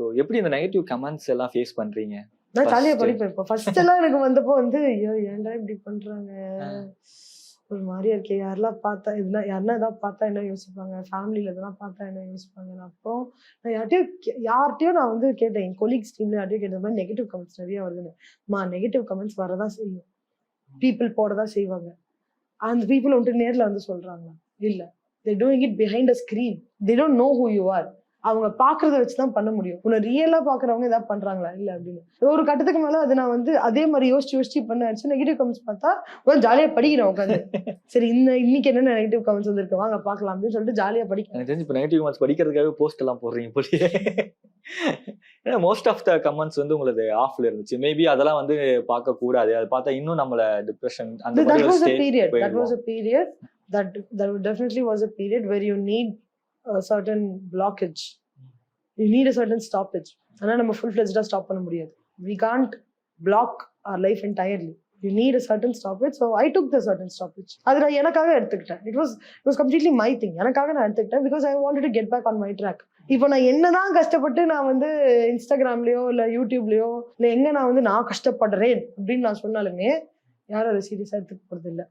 So எப்படி இந்த negative comments எல்லாம் ஃபேஸ் பண்றீங்க? நான் ஜாலியா First. படிப்பேன். இப்போ ஃபர்ஸ்ட் எல்லாம் எனக்கு வந்தப்போ வந்து ஐயோ ஏன்டா இப்படி பண்றாங்க, ஒரு மாதிரியா இருக்கே, யாரெல்லாம் பார்த்தா இதெல்லாம் யாருன்னா எதாவது பார்த்தா என்ன யோசிப்பாங்க, ஃபேமிலியில இதெல்லாம் பார்த்தா என்ன யோசிப்பாங்க. அப்புறம் நான் யார்கிட்டயும் நான் வந்து கேட்டேன், என் கொலீக்ஸ் டீம்ல யார்ட்டையும் கேட்ட மாதிரி நெகட்டிவ் கமெண்ட்ஸ் நிறைய வருதுன்னு. நெகட்டிவ் கமெண்ட்ஸ் வரதான் செய்யும், பீப்புள் போடதான் செய்வாங்க. அந்த பீப்புள் வந்துட்டு நேர்ல வந்து சொல்றாங்க இல்ல, they doing it behind a screen, they don't know who you are. அவங்க பாக்குறத வச்சுதான் பண்ண முடியும். உன்னை ரியலா பாக்குறவங்க ஏதாவது பண்றாங்களா இல்ல அப்படின்னு. ஒரு கட்டத்துக்கு மேல அது நான் வந்து அதே மாதிரி யோசிச்சு பண்ண நெகட்டிவ் கமெண்ட்ஸ் பார்த்தா ஜாலியா படிக்கிறேன் உட்காந்து. சரி இன்னைக்கு என்ன நெகட்டிவ் கமெண்ட்ஸ் வந்துருக்கு வாங்க பாக்கலாம் அப்படின்னு சொல்லிட்டு ஜாலியா படிக்கிறேன். எனக்கு தெரிஞ்சு இப்போ நெகட்டிவ் கமெண்ட்ஸ் படிக்கிறதுக்காக போஸ்ட் எல்லாம் போடுறீங்க போலியே. ஏன்னா மோஸ்ட் ஆஃப் த கமெண்ட்ஸ் வந்து உங்களுக்கு ஆஃப்ல இருந்துச்சு. மேபி அதெல்லாம் வந்து பார்க்க கூடாது, அதை பார்த்தா இன்னும் நம்மள டிப்ரெஷன் அந்த that was a மாதிரி period that definitely was a period where you need a certain blockage, you need a certain stoppage. ஆனா நம்ம full fledged stop பண்ண முடியாது. We can't block our life entirely. You need a certain stoppage. So I took the certain stoppage. அது நான் எனக்காக எடுத்துக்கிட்டேன். It was completely my thing. எனக்காக நான் எடுத்துக்கிட்டேன் because I wanted to get back on my track. இப்போ நான் என்னதான் கஷ்டப்பட்டு நான் வந்து இன்ஸ்டாகிராம்லயோ இல்ல யூடியூப்லயோ இல்ல எங்க நான் வந்து நான் கஷ்டப்படுறேன் அப்படின்னு நான் சொன்னாலுமே யாரும் அதை சீரியஸா எடுத்துக்க போறது இல்லை.